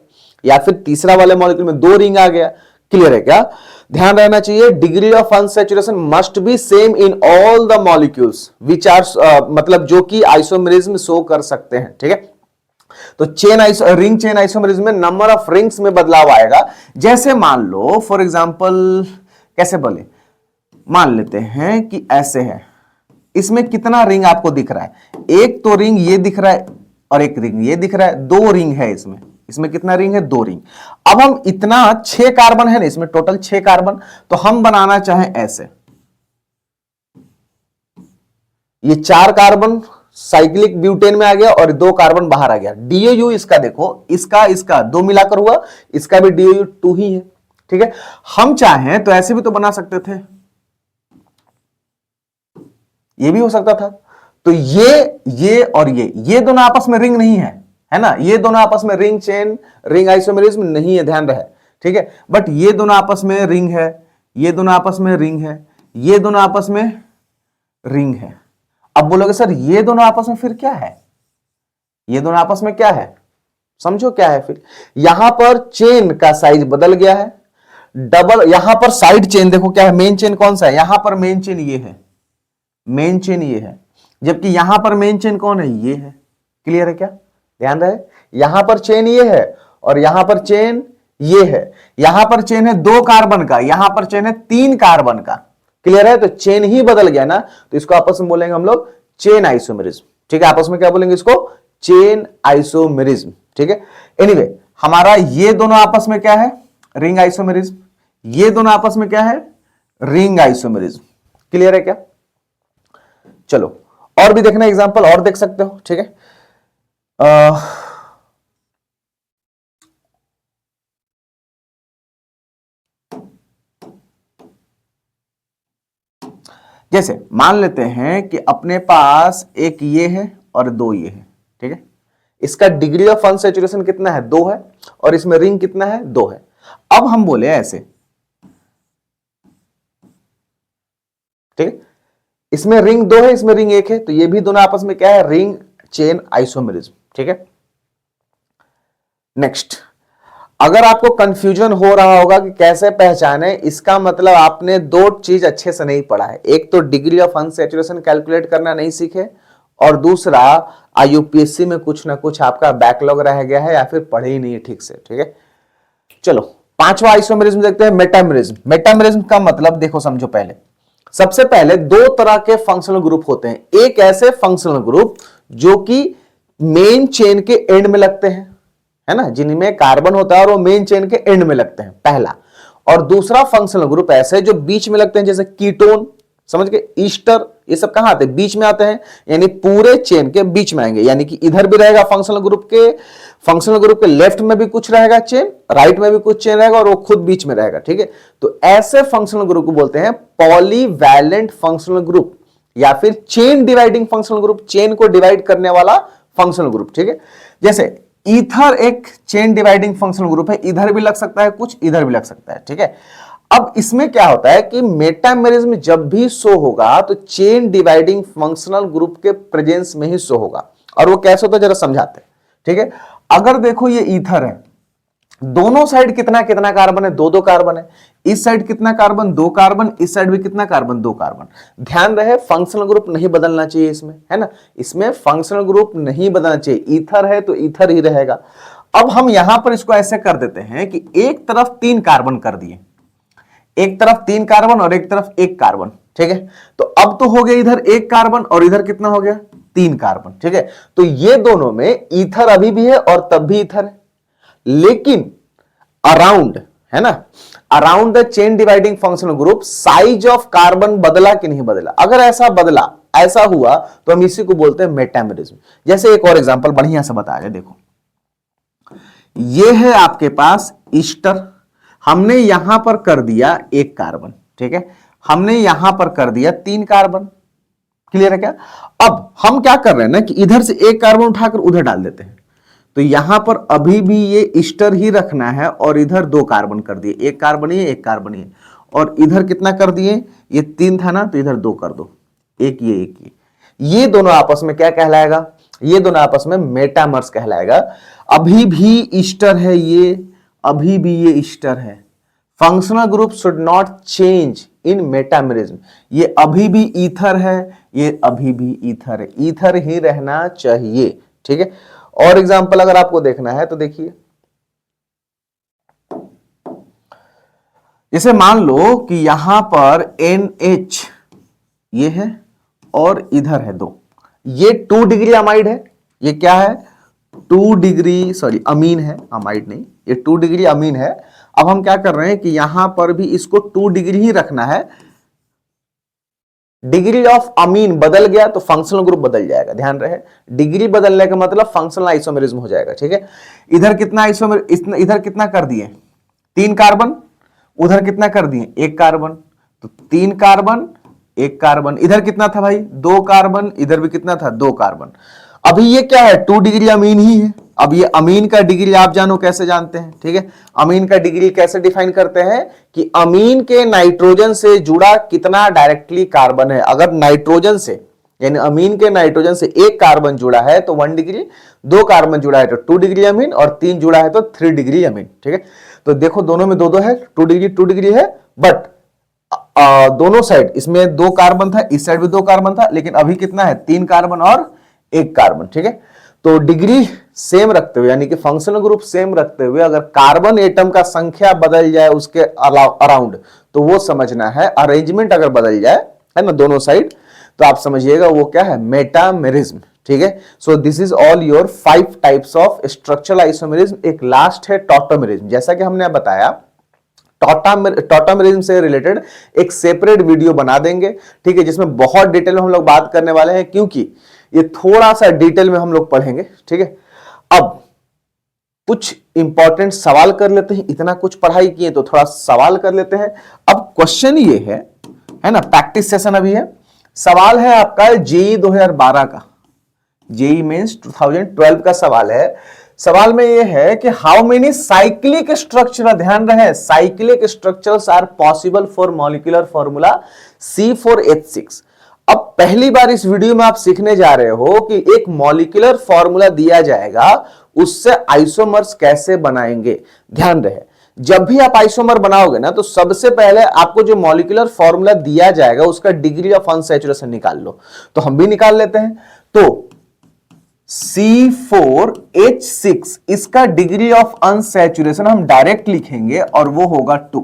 [SPEAKER 1] या फिर तीसरा वाले मॉलिक्यूल में 2 रिंग आ गया। क्लियर है क्या, ध्यान रहना चाहिए, degree of unsaturation must be same in all the molecules which are, मतलब जो कि आइसोमेरिज्म शो कर सकते हैं। ठीक है, तो रिंग चेन आइसोमेरिज्म में नंबर ऑफ रिंग्स में बदलाव आएगा। जैसे मान लो फॉर एग्जांपल, कैसे बोले, मान लेते हैं कि ऐसे है, इसमें कितना रिंग आपको दिख रहा है, एक तो रिंग ये दिख रहा है और एक रिंग ये दिख रहा है, 2 रिंग है इसमें। इसमें कितना रिंग है, 2 रिंग। अब हम इतना 6 कार्बन है ना, इसमें टोटल 6 कार्बन, तो हम बनाना चाहें ऐसे, ये 4 कार्बन साइक्लिक ब्यूटेन में आ गया और 2 कार्बन बाहर आ गया। डीओयू इसका देखो, इसका 2 मिलाकर हुआ, इसका भी डीओयू 2 ही है। ठीक है, हम चाहें तो ऐसे भी तो बना सकते थे, ये भी हो सकता था। तो ये और ये दोनों आपस में रिंग नहीं है ना, ये दोनों आपस में रिंग चेन, रिंग आइसोमेरिज्म नहीं है, ध्यान रहे। ठीक है, बट ये दोनों आपस में रिंग है, ये दोनों आपस में रिंग है, ये दोनों आपस में रिंग है। अब बोलोगे सर ये दोनों आपस में फिर क्या है, ये दोनों आपस में क्या है, समझो क्या है फिर। यहां पर चेन का साइज बदल गया है, डबल, यहां पर साइड चेन देखो क्या है, मेन चेन कौन सा है, यहां पर मेन चेन ये है, मेन चेन ये है, जबकि यहां पर मेन चेन कौन है, ये है। क्लियर है क्या, ध्यान रहे, यहां पर चेन ये है और यहां पर चेन ये है, यहां पर चेन है 2 कार्बन का, यहां पर चेन है 3 कार्बन का। क्लियर है, तो चेन ही बदल गया ना, तो इसको आपस में बोलेंगे हम लोग चेन आइसोमेरिज्म। ठीक है, आपस में क्या बोलेंगे इसको, चेन आइसोमेरिज्म। ठीक है, एनीवे हमारा ये दोनों आपस में क्या है, रिंग आइसोमेरिज्म, ये दोनों आपस में क्या है, रिंग आइसोमेरिज्म। क्लियर है क्या, चलो और भी देखना एग्जांपल, और देख सकते हो। ठीक है, जैसे मान लेते हैं कि अपने पास एक ये है और 2 ये है। ठीक है, इसका डिग्री ऑफ अनसैचुरेशन कितना है, 2 है, और इसमें रिंग कितना है, 2 है। अब हम बोले ऐसे, ठीक है, इसमें रिंग 2 है, इसमें रिंग 1 है, तो ये भी दोनों आपस में क्या है, रिंग चेन आइसोमेरिज्म। ठीक है, नेक्स्ट, अगर आपको कंफ्यूजन हो रहा होगा कि कैसे पहचाने, इसका मतलब आपने 2 चीज अच्छे से नहीं पढ़ा है। एक तो डिग्री ऑफ अनसैचुरेशन कैलकुलेट करना नहीं सीखे, और दूसरा आईयूपीएससी में कुछ ना कुछ आपका बैकलॉग रह गया है या फिर पढ़े ही नहीं है ठीक से। ठीक है, चलो पांचवा आइसोमेरिज्म देखते हैं, मेटामेरिज्म। मेटामेरिज्म का मतलब देखो समझो, पहले सबसे पहले दो तरह के फंक्शनल ग्रुप होते हैं। एक ऐसे फंक्शनल ग्रुप जो कि मेन चेन के एंड में लगते हैं, है ना, जिनमें कार्बन होता है और वो मेन चेन के एंड में लगते हैं, पहला। और दूसरा फंक्शनल ग्रुप ऐसे जो बीच में लगते हैं, जैसे कीटोन, समझ गए, ईस्टर, ये सब कहां आते हैं, बीच में आते हैं, यानी पूरे चेन के बीच में आएंगे। यानी कि इधर भी रहेगा फंक्शनल ग्रुप के लेफ्ट में भी कुछ रहेगा चेन, राइट में भी कुछ चेन रहेगा, और वो खुद बीच में रहेगा, ठीक है। तो ऐसे फंक्शनल ग्रुप को बोलते हैं पॉलीवैलेंट फंक्शनल ग्रुप, या फिर chain dividing functional group, chain को डिवाइड करने वाला फंक्शनल ग्रुप, ठीक है। जैसे ईथर एक चेन डिवाइडिंग फंक्शनल ग्रुप है, इधर भी लग सकता है कुछ, इधर भी लग सकता है, ठीक है। अब इसमें क्या होता है कि मेटामेरिज्म जब भी शो होगा तो चेन डिवाइडिंग फंक्शनल ग्रुप के प्रेजेंस में ही शो होगा। और वो कैसे होता है जरा समझाते हैं, ठीक है। अगर देखो ये ईथर है, दोनों साइड कितना कितना कार्बन है, दो दो कार्बन है। इस साइड कितना कार्बन, दो कार्बन, इस साइड भी कितना कार्बन, दो कार्बन। ध्यान रहे फंक्शनल ग्रुप नहीं बदलना चाहिए इसमें, है ना, इसमें फंक्शनल ग्रुप नहीं बदलना चाहिए। ईथर है तो ईथर ही रहेगा। अब हम यहां पर इसको ऐसे कर देते हैं कि एक तरफ 3 कार्बन कर दिए, एक तरफ 3 कार्बन और एक तरफ 1 कार्बन, ठीक है। तो अब तो हो गया इधर 1 कार्बन और इधर कितना हो गया, 3 कार्बन, ठीक है। तो ये दोनों में ईथर अभी भी है और तब भी ईथर है, लेकिन अराउंड, है ना, around the chain dividing functional group size of carbon बदला कि नहीं बदला। अगर ऐसा बदला, ऐसा हुआ, तो हम इसी को बोलते हैं मेटामेरिज्म। जैसे एक और एग्जांपल बढ़िया से बताया, देखो ये है आपके पास ईस्टर, हमने यहां पर कर दिया 1 कार्बन, ठीक है, हमने यहां पर कर दिया 3 कार्बन, क्लियर है क्या। अब हम क्या कर रहे हैं ना कि इधर से 1 कार्बन उठाकर उधर डाल देते हैं, तो यहां पर अभी भी ये ईस्टर ही रखना है, और इधर 2 कार्बन कर दिए, 1 कार्बन ही 1 कार्बन ही, और इधर कितना कर दिए, ये 3 था ना, तो इधर 2 कर दो, एक ये दोनों आपस में क्या कहलाएगा, ये दोनों आपस में मेटामर्स कहलाएगा। अभी भी ईस्टर है ये, अभी भी ये ईस्टर है। Functional group should not change in metamerism. ये अभी भी ईथर है, ये अभी भी ईथर है, ईथर ही रहना चाहिए, ठीक है। और एग्जांपल अगर आपको देखना है तो देखिए, जैसे मान लो कि यहां पर NH ये है और इधर है 2, ये 2 डिग्री अमाइड है, ये क्या है, 2 डिग्री, सॉरी अमीन है, अमाइड नहीं, ये 2 डिग्री अमीन है। अब हम क्या कर रहे हैं कि यहां पर भी इसको 2 डिग्री ही रखना है। डिग्री ऑफ अमीन बदल गया तो फंक्शनल ग्रुप बदल जाएगा, ध्यान रहे, डिग्री बदलने का मतलब फंक्शनल आइसोमेरिज्म हो जाएगा, ठीक है। इधर कितना इधर कितना कर दिए, 3 कार्बन, उधर कितना कर दिए, 1 कार्बन, तो 3 कार्बन 1 कार्बन, इधर कितना था भाई, 2 कार्बन, इधर भी कितना था, 2 कार्बन। अभी ये क्या है, 2 डिग्री अमीन ही है। अब ये अमीन का डिग्री आप जानो कैसे जानते हैं, ठीक है। अमीन का डिग्री कैसे डिफाइन करते हैं कि अमीन के नाइट्रोजन से जुड़ा कितना डायरेक्टली कार्बन है। अगर नाइट्रोजन से, यानी अमीन के नाइट्रोजन से 1 कार्बन जुड़ा है तो 1 डिग्री, 2 कार्बन जुड़ा है तो 2 डिग्री अमीन, और 3 जुड़ा है तो 3 डिग्री अमीन, ठीक है। तो देखो दोनों में 2 है, 2 डिग्री है, बट दोनों साइड, इसमें 2 कार्बन था, इस साइड भी 2 कार्बन था, लेकिन अभी कितना है, 3 कार्बन और 1 कार्बन, ठीक है। तो डिग्री सेम रखते हुए, यानी कि फंक्शनल ग्रुप सेम रखते हुए, अगर कार्बन एटम का संख्या बदल जाए उसके अराउंड, तो वो समझना है, अरेंजमेंट अगर बदल जाए, है ना, दोनों साइड, तो आप समझिएगा वो क्या है, मेटामेरिज्म, ठीक है। So this is all your 5 types of structural isomerism. एक लास्ट है टॉटोमेरिज्म। जैसा कि हमने बताया, टॉटोमेरिज्म से रिलेटेड एक सेपरेट वीडियो बना देंगे, ठीक है, जिसमें बहुत डिटेल में हम लोग बात करने वाले हैं, क्योंकि ये थोड़ा सा डिटेल में हम लोग पढ़ेंगे, ठीक है। अब कुछ इंपॉर्टेंट सवाल कर लेते हैं, इतना कुछ पढ़ाई किए तो थोड़ा सवाल कर लेते हैं। अब क्वेश्चन ये है ना, प्रैक्टिस सेशन अभी है। सवाल है आपका जेईई 2012 का, जेईई मेंस 2012 का सवाल है। सवाल में यह है कि हाउ मेनी साइक्लिक स्ट्रक्चर, ध्यान रहे, cyclic structures are possible for molecular formula C4H6। अब पहली बार इस वीडियो में आप सीखने जा रहे हो कि एक मॉलिक्यूलर फॉर्मूला दिया जाएगा, उससे आइसोमर्स कैसे बनाएंगे। ध्यान रहे, जब भी आप आइसोमर बनाओगे ना, तो सबसे पहले आपको जो मॉलिक्यूलर फॉर्मूला दिया जाएगा उसका डिग्री ऑफ अनसैचुरेशन निकाल लो। तो हम भी निकाल लेते हैं। तो C4H6 इसका डिग्री ऑफ अनसैचुरेशन हम डायरेक्ट लिखेंगे और वो होगा 2।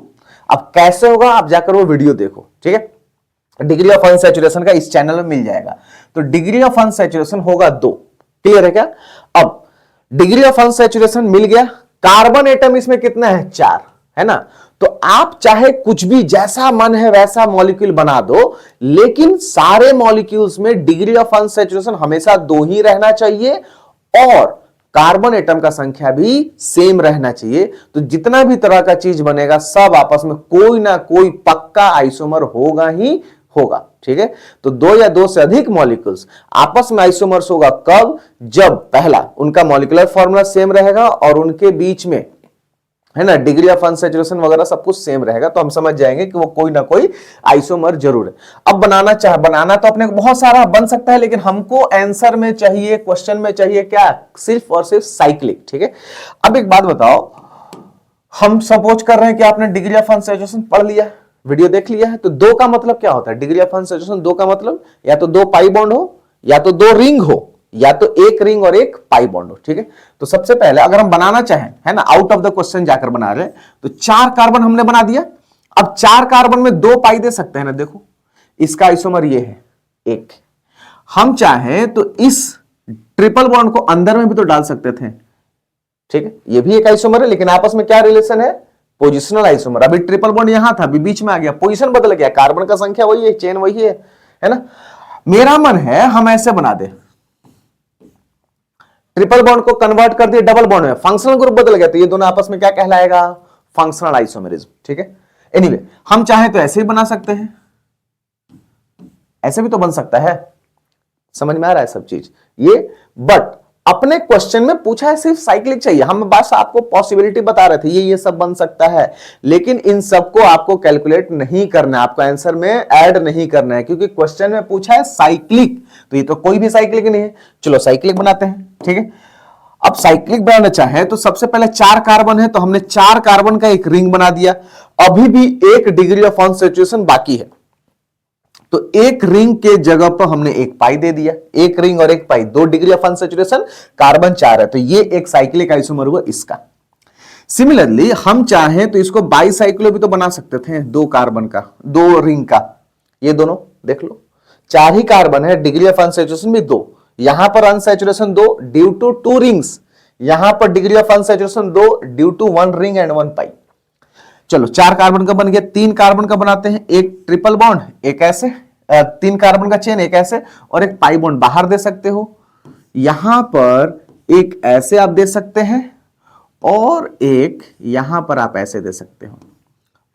[SPEAKER 1] अब कैसे होगा आप जाकर वो वीडियो देखो, ठीक है। डिग्री ऑफ अनसैचुरेशन का इस चैनल में मिल जाएगा। तो डिग्री ऑफ अनसैचुरेशन होगा 2। क्लियर है क्या? अब डिग्री ऑफ अनसैचुरेशन मिल गया। कार्बन एटम इसमें कितना है? 4 है ना। तो आप चाहे कुछ भी जैसा मन है वैसा मॉलिक्यूल बना दो, लेकिन सारे मॉलिक्यूल्स में डिग्री ऑफ अनसैचुरेशन हमेशा 2 ही रहना चाहिए और कार्बन एटम का संख्या भी सेम रहना चाहिए। तो जितना भी तरह का चीज बनेगा सब आपस में कोई ना कोई पक्का आइसोमर होगा ही होगा, ठीक है। तो 2 या 2 से अधिक मॉलिक्यूल्स आपस में आइसोमर्स होगा कब? जब पहला उनका मॉलिक्यूलर फॉर्मूला सेम रहेगा और उनके बीच में है ना डिग्री ऑफ अनसैचुरेशन वगैरह सब कुछ सेम रहेगा, तो हम समझ जाएंगे कि वो कोई ना कोई आइसोमर जरूर है। अब बनाना तो अपने को बहुत सारा बन सकता है, लेकिन हमको आंसर में चाहिए, क्वेश्चन में चाहिए क्या? सिर्फ और सिर्फ साइक्लिक, ठीक है। अब एक बात बताओ, हम सपोज कर रहे हैं कि आपने डिग्री ऑफ अनसैचुरेशन पढ़ लिया, वीडियो देख लिया है, तो 2 का मतलब क्या होता है? डिग्री ऑफ अनसैचुरेशन 2 का मतलब या तो 2 पाई बॉन्ड हो, या तो 2 रिंग हो, या तो 1 रिंग और 1 पाई बॉन्ड हो, ठीक है। तो सबसे पहले अगर हम बनाना चाहें, है ना, आउट ऑफ द क्वेश्चन जाकर बना रहे हैं, तो 4 कार्बन हमने बना दिया। अब 4 कार्बन में 2 पाई दे सकते हैं ना, देखो इसका आइसोमर ये है 1। हम चाहें तो इस ट्रिपल बॉन्ड को अंदर में भी तो डाल सकते थे, ठीक है। ये भी एक आइसोमर है, लेकिन आपस में क्या रिलेशन है? Positional isomer. अभी ट्रिपल बॉन्ड यहां था, अभी बीच में आ गया, पोजीशन बदल गया, कार्बन का संख्या वही है, चेन वही है ना। मेरा मन है हम ऐसे बना दे, ट्रिपल बॉन्ड को कन्वर्ट कर दिया डबल बॉन्ड में, फंक्शनल ग्रुप बदल गया, तो ये दोनों आपस में क्या कहलाएगा? फंक्शनल आइसोमेरिज्म, ठीक है। एनीवे हम चाहें तो ऐसे ही बना सकते हैं, ऐसे भी तो बन सकता है। समझ में आ रहा है सब चीज ये? बट अपने क्वेश्चन में पूछा है सिर्फ साइक्लिक चाहिए, हम बस आपको पॉसिबिलिटी बता रहे थे ये सब बन सकता है, लेकिन इन सबको आपको कैलकुलेट नहीं करना है, आपको आंसर में ऐड नहीं करना है, क्योंकि क्वेश्चन में पूछा है साइक्लिक, तो ये तो कोई भी साइक्लिक नहीं है। चलो साइक्लिक बनाते हैं, ठीक है। अब साइक्लिक बनाना चाहे तो सबसे पहले 4 कार्बन है, तो हमने 4 कार्बन का एक रिंग बना दिया। अभी भी 1 डिग्री ऑफ अनसैचुरेशन बाकी है, तो 1 रिंग के जगह पर हमने 1 पाई दे दिया। 1 रिंग और 1 पाई, 2 डिग्री ऑफ अनसैचुरेशन, कार्बन 4 है, तो ये एक साइक्लिक आइसोमर हुआ इसका। सिमिलरली हम चाहें तो इसको बाईसाइक्लो भी तो बना सकते थे, 2 कार्बन का, 2 रिंग का। ये दोनों देख लो, 4 ही कार्बन है, डिग्री ऑफ अनसैचुरेशन भी 2, यहां पर अनसैचुरेशन 2 ड्यू टू 2 रिंग्स, यहां पर degree of unsaturation 2 due to 1 ring and 1 pi. चलो 4 कार्बन का बन गया। 3 कार्बन का बनाते हैं, एक ट्रिपल बॉन्ड, एक ऐसे, 3 कार्बन का चेन, एक ऐसे और एक पाई बॉन्ड बाहर दे सकते हो। यहां पर एक ऐसे आप दे सकते हैं और एक यहां पर आप ऐसे दे सकते हो,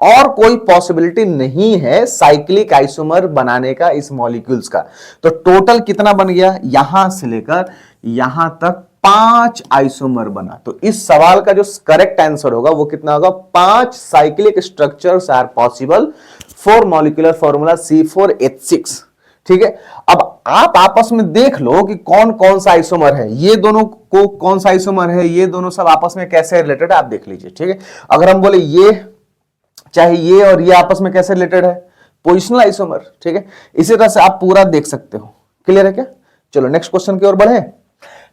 [SPEAKER 1] और कोई पॉसिबिलिटी नहीं है साइक्लिक आइसोमर बनाने का इस मॉलिक्यूल्स का। तो टोटल कितना बन गया? यहां से लेकर यहां तक 5 आइसोमर बना। तो इस सवाल का जो करेक्ट आंसर होगा वो कितना होगा? 5 cyclic structures are possible for molecular formula C4H6, ठीक है। अब आप आपस में देख लो कि कौन कौन सा आइसोमर है, ये दोनों को कौन सा आइसोमर है, ये दोनों सब आपस में कैसे रिलेटेड है आप देख लीजिए, ठीक है। अगर हम बोले ये, चाहे ये और ये आपस में कैसे रिलेटेड है? पोजिशनल आइसोमर, ठीक है। इसी तरह से आप पूरा देख सकते हो। क्लियर है क्या? चलो नेक्स्ट क्वेश्चन की ओर बढ़े।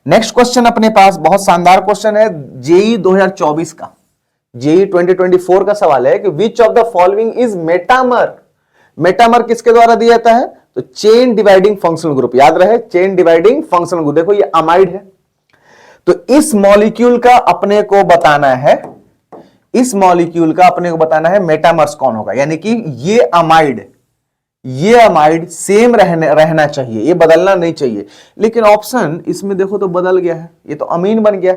[SPEAKER 1] नेक्स्ट क्वेश्चन अपने पास बहुत शानदार क्वेश्चन है, जेई 2024 का, जेई 2024 का सवाल है कि which of the following is metamer. Metamer किसके द्वारा दिया जाता है? तो चेन डिवाइडिंग फंक्शनल ग्रुप, याद रहे चेन डिवाइडिंग फंक्शनल ग्रुप। देखो ये अमाइड है, तो इस मॉलिक्यूल का अपने को बताना है, इस मॉलिक्यूल का अपने को बताना है मेटामर्स कौन होगा, यानी कि ये अमाइड सेम रहना चाहिए, ये बदलना नहीं चाहिए। लेकिन ऑप्शन इसमें देखो तो बदल गया है, ये तो अमीन बन गया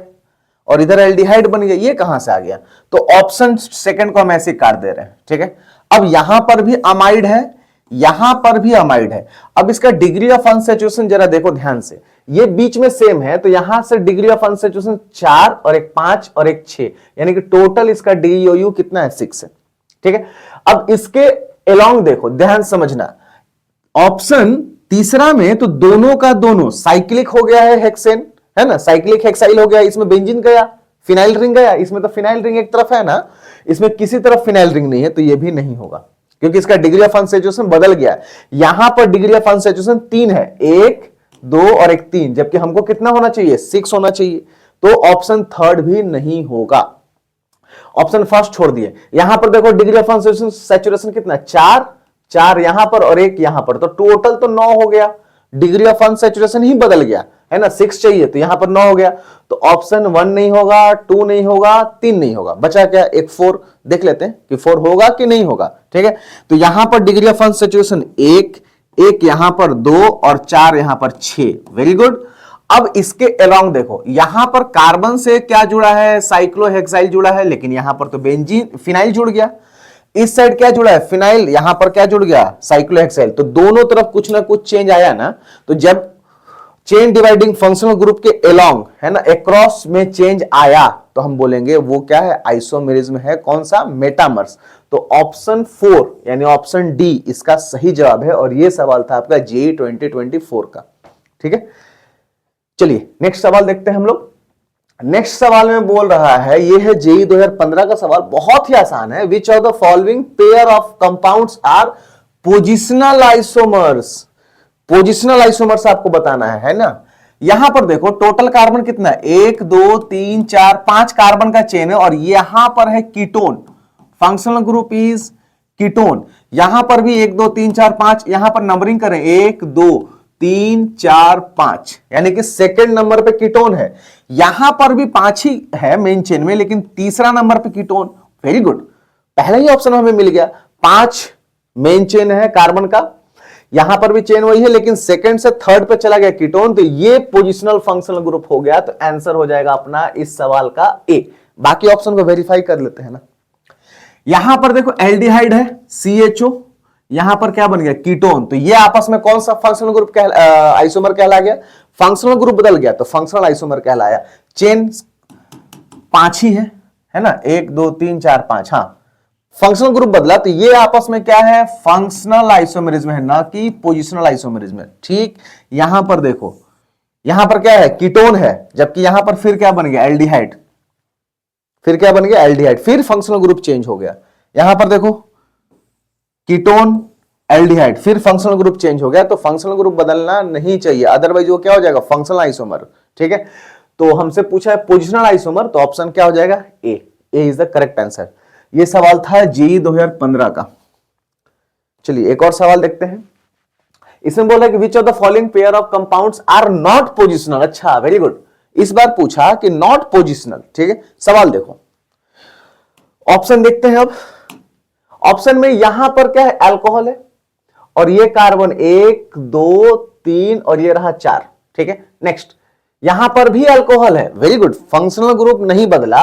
[SPEAKER 1] और इधर एल्डिहाइड बन गया, ये कहां से आ गया? तो ऑप्शन सेकंड को हम ऐसे काट दे रहे हैं, ठीक है। अब यहां पर भी अमाइड है, यहां पर भी अमाइड है। अब इसका डिग्री ऑफ अनसैचुरेशन जरा देखो ध्यान से, ये बीच में सेम है, तो यहां से डिग्री ऑफ अनसैचुरेशन 4 और एक 5 और एक 6, यानी कि टोटल इसका DOU कितना है? 6 है, ठीक है। अब इसके अलोंग देखो, ध्यान समझना, ऑप्शन तीसरा में तो दोनों का दोनों साइक्लिक हो गया है, हेक्सेन है ना, साइक्लिक हेक्साइल हो गया, इसमें बेंजीन गया, फिनाइल रिंग गया, इसमें तो फिनाइल रिंग एक तरफ है ना, इसमें किसी तरफ फिनाइल रिंग नहीं है, तो ये भी नहीं होगा क्योंकि इसका डिग्री ऑफ अनसैचुरेशन बदल गया। यहां पर डिग्री ऑफ अनसैचुरेशन 3 है, 1 2 और एक 3, जबकि हमको कितना होना चाहिए 6 होना चाहिए, तो ऑप्शन थर्ड भी नहीं होगा। ऑप्शन फर्स्ट छोड़ दिए। यहां पर देखो डिग्री ऑफ अनसैचुरेशन कितना 4, 4 यहां पर और एक यहां पर, तो टोटल तो 9 हो गया। डिग्री ऑफ अनसैचुरेशन ही बदल गया है ना, 6 चाहिए तो यहां पर 9 हो गया। तो ऑप्शन 1 नहीं होगा, 2 नहीं होगा, 3 नहीं होगा, बचा क्या एक 4। देख लेते हैं कि 4 होगा कि नहीं होगा। ठीक है, तो यहां पर डिग्री ऑफ अनसैचुरेशन 1, एक यहां पर 2 और 4 यहां पर 6। Very good. अब इसके अलोंग देखो, यहां पर कार्बन से क्या जुड़ा है, साइक्लोहेक्साइल जुड़ा है, लेकिन यहां पर तो बेंजीन फिनाइल जुड़ गया। इस साइड क्या जुड़ा है, फिनाइल, यहां पर क्या जुड़ गया, साइक्लोहेक्साइल। तो दोनों तरफ कुछ ना कुछ चेंज आया ना। तो जब चेन डिवाइडिंग फंक्शनल ग्रुप के अलोंग है ना, अक्रॉस में चेंज आया, तो हम बोलेंगे वो क्या है, आइसोमेरिज्म है। कौन सा, मेटामर्स। तो ऑप्शन 4 यानी ऑप्शन डी इसका सही जवाब है, और यह सवाल था आपका जेईई 2024 का। ठीक है, चलिए नेक्स्ट सवाल देखते हैं हम लोग। नेक्स्ट सवाल में बोल रहा है, ये है जेईई 2015 का सवाल, बहुत ही आसान है। Which of the following pair of compounds are positional isomers. Positional isomers आपको बताना है ना। यहां पर देखो टोटल कार्बन कितना है, 1 2 3 4 5 कार्बन का चेन है, और यहां पर है ketone. Functional group is ketone. यहां पर भी 1 2 3 4 5, यहां पर नंबरिंग करें 1 2 3 4 5, यानी कि सेकंड नंबर पे कीटोन है। यहां पर भी 5 ही है मेन चेन में, लेकिन तीसरा नंबर पे कीटोन। वेरी गुड, पहला ही ऑप्शन हमें मिल गया। 5 मेन चेन है कार्बन का, यहां पर भी चेन वही है, लेकिन सेकंड से थर्ड पे चला गया कीटोन, तो ये पोजिशनल फंक्शनल ग्रुप हो गया। तो आंसर हो जाएगा अपना इस सवाल का ए। बाकी ऑप्शन को वेरीफाई कर लेते हैं ना। यहां पर देखो एल्डिहाइड है CHO, यहां पर क्या बन गया, कीटोन। तो ये आपस में कौन सा फंक्शनल ग्रुप आइसोमर कहला गया, फंक्शनल ग्रुप बदल गया तो फंक्शनल आइसोमर कहलाया। चेन 5 ही है ना, 1 2 3 4 5। हाँ, फंक्शनल ग्रुप बदला तो ये आपस में क्या है, फंक्शनल आइसोमेरिज्म है, ना कि पोजिशनल आइसोमेरिज्म है। ठीक, यहां पर देखो, यहां पर क्या है, कीटोन है, जबकि यहां पर फिर क्या बन गया, एल्डिहाइड। फिर क्या बन गया, एल्डिहाइड, फिर फंक्शनल ग्रुप चेंज हो गया। यहां पर देखो कीटोन एल्डिहाइड, फिर फंक्शनल ग्रुप चेंज हो गया। तो फंक्शनल ग्रुप बदलना नहीं चाहिए, अदरवाइज वो क्या हो जाएगा, फंक्शनल आइसोमर। ठीक है, तो हमसे पूछा है पोजिशनल आइसोमर, तो ऑप्शन क्या हो जाएगा, ए इज द करेक्ट आंसर। ये सवाल था जेईई 2015 का। चलिए एक और सवाल देखते हैं। इसमें बोला कि which of the following pair of compounds are not positional. अच्छा, वेरी गुड, इस बार पूछा कि नॉट पोजिशनल। ठीक है, सवाल देखो, ऑप्शन देखते हैं अब। ऑप्शन में यहां पर क्या है, अल्कोहल है, और ये कार्बन 1 2 3 और ये रहा 4। ठीक है, नेक्स्ट, यहां पर भी अल्कोहल है। वेरी गुड, फंक्शनल ग्रुप नहीं बदला।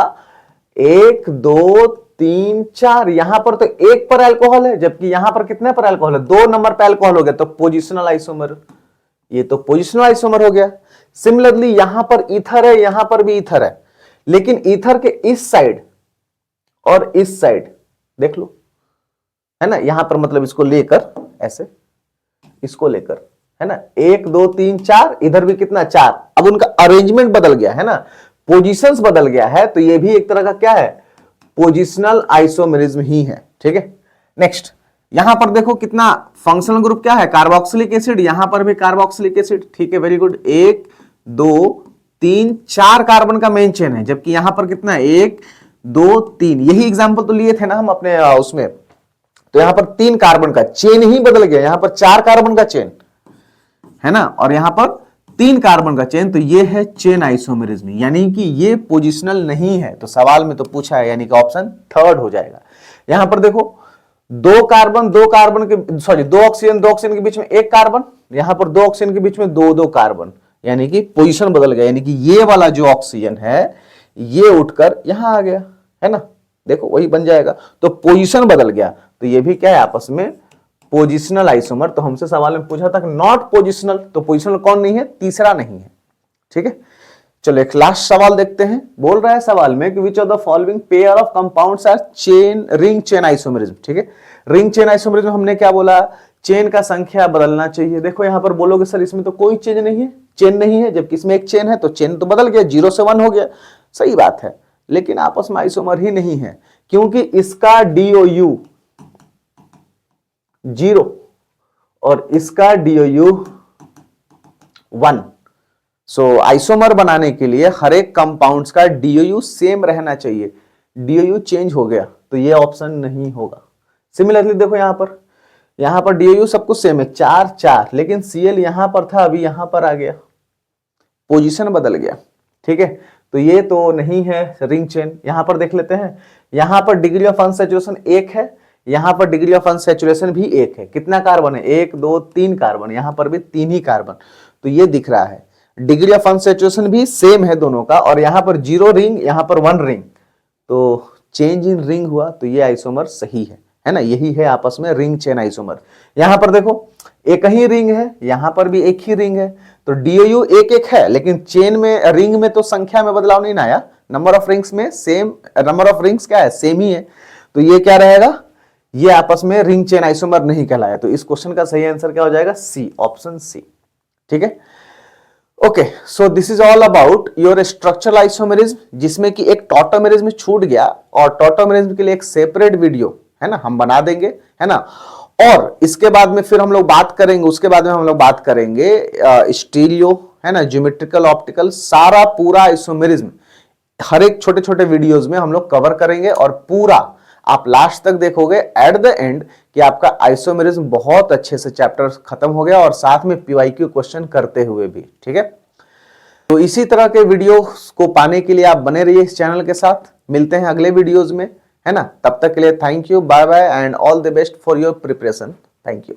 [SPEAKER 1] 1 2 3 4, यहां पर तो 1 पर अल्कोहल है, जबकि यहां पर कितने पर अल्कोहल है, 2 नंबर पर अल्कोहल हो गया, तो पोजिशनल आइसोमर। ये तो पोजिशनल आइसोमर हो गया। सिमिलरली यहां पर ईथर है, यहां पर भी ईथर है, लेकिन ईथर के इस साइड और इस साइड देख लो, है ना, यहां पर मतलब इसको लेकर ऐसे, इसको लेकर, है ना, 1 2 3 4, इधर भी कितना 4। अब उनका अरेंजमेंट बदल गया है ना, पोजीशंस बदल गया है, तो ये भी एक तरह का क्या है, पोजिशनल आइसोमेरिज्म ही है। ठीक है, नेक्स्ट, यहां पर देखो कितना फंक्शनल ग्रुप क्या है, कार्बोक्सिलिक एसिड, यहां पर भी कार्बोक्सिलिक एसिड। ठीक है, वेरी गुड, 1 2 3 4 कार्बन का मेन चेन है, जबकि यहां पर कितना है, 1 2 3। यही एग्जाम्पल तो लिए थे ना हम अपने उसमें, तो यहां पर 3 कार्बन का चेन ही बदल गया, यहां पर 4 कार्बन का चेन है ना, और यहां पर 3 कार्बन का चेन। तो ये है चेन आइसोमेरिज्म, यानी कि ये पोजिशनल नहीं है। तो सवाल में तो पूछा है, यानी कि ऑप्शन थर्ड हो जाएगा। यहां पर देखो 2 कार्बन के, सॉरी 2 ऑक्सीजन के बीच में 1 कार्बन, यहां पर 2 ऑक्सीजन के बीच में 2 कार्बन, यानी कि पोजीशन बदल गया, यानी कि ये वाला जो ऑक्सीजन है ये उठकर यहां आ गया, है ना, देखो वही बन जाएगा। तो पोजीशन बदल गया, तो ये भी क्या है, आपस में पोजिशनल आइसोमर। तो हमसे सवाल में पूछा था कि नॉट पोजिशनल, तो पोजिशनल कौन नहीं है, तीसरा नहीं है। ठीक है, चलो एक लास्ट सवाल देखते हैं। बोल रहा है सवाल में कि which of the following pair of compounds R ring chain isomerism. ठीक है, रिंग चेन आइसोमेरिज्म हमने क्या बोला, चेन का संख्या बदलना चाहिए। देखो यहां पर बोलोगे सर इसमें तो कोई चेन नहीं है, जबकि इसमें एक चेन है, तो चेन तो बदल गया, 0 से 1 हो गया। सही बात है, लेकिन आपस में आइसोमर ही नहीं है, क्योंकि इसका DOU 0 और इसका DOU 1। सो आइसोमर बनाने के लिए हर एक कंपाउंड्स का DOU सेम रहना चाहिए। DOU चेंज हो गया तो ये ऑप्शन नहीं होगा। सिमिलरली देखो यहां पर DOU सब कुछ सेम है 4 4, लेकिन Cl यहां पर था अभी यहां पर आ गया, पोजीशन बदल गया। ठीक है, तो ये तो नहीं है रिंग चेन। यहां पर देख लेते हैं, यहां पर डिग्री ऑफ अनसैचुरेशन 1 है, यहां पर डिग्री ऑफ अनसैचुरेशन भी 1 है। कितना कार्बन है? 1 2 3 कार्बन, यहां पर भी 3 ही कार्बन। तो ये दिख रहा है डिग्री ऑफ अनसैचुरेशन भी सेम है दोनों का, और यहां पर 0 रिंग, यहां पर 1 रिंग, तो चेंज इन रिंग हुआ, तो ये आइसोमर सही है ना। यही है आपस में रिंग चेन आइसोमर। यहां पर देखो एक ही रिंग है, यहां पर भी एक ही रिंग है, तो DOU एक एक है, लेकिन चेन में रिंग में तो संख्या में बदलाव नहीं आया, नंबर ऑफ रिंग्स में सेम, नंबर ऑफ रिंग्स क्या है? सेम ही है। तो ये क्या रहेगा? ये आपस में रिंग चेन आइसोमर नहीं कहलाया। तो इस क्वेश्चन का सही आंसर क्या हो जाएगा? सी, ऑप्शन सी। ठीक है, okay. So this is all about your structural isomerism, जिसमें कि एक टॉटोमेरिज्म छूट गया, और टॉटोमेरिज्म के लिए एक सेपरेट वीडियो है ना हम बना देंगे, है ना। और इसके बाद में फिर हम लोग बात करेंगे, उसके बाद में हम लोग बात करेंगे स्टीरियो, है ना, ज्योमेट्रिकल, ऑप्टिकल, सारा पूरा आइसोमेरिज्म हर एक छोटे छोटे वीडियोस में हम लोग कवर करेंगे, और पूरा आप लास्ट तक देखोगे एट द एंड कि आपका आइसोमेरिज्म बहुत अच्छे से चैप्टर खत्म हो गया, और साथ में PYQ क्वेश्चन करते हुए भी। ठीक है, तो इसी तरह के वीडियोस को पाने के लिए आप बने रहिए इस चैनल के साथ। मिलते हैं अगले वीडियोस में, है ना। तब तक के लिए thank you, bye bye, and all the best for your preparation. Thank you.